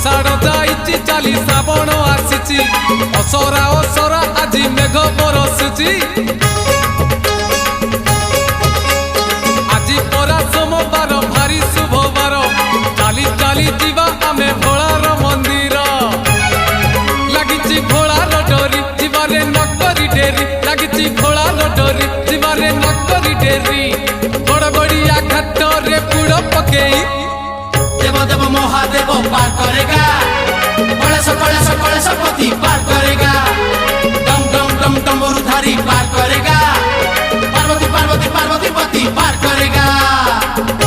आषाढ़ जाइछि चाली श्रावण आसिछि असरा असरा आज मेघ बरसुछि आज परा सोमवार भारी शुभवार चाली चाली जीवा आमे भोलार मंदिर लागिछि भोलार डोरी जीवारे नकरी डेरी लागिछि भोलार डोरी जीवारे नकरी डेरी गड़गड़िया घाट रे पुड़ पकेई देव देव महादेव पार करेगा कलेश पति पार करेगा डम डम डम डमरुधारी पार करेगा पार्वती पार्वती पार्वती पति पार करेगा।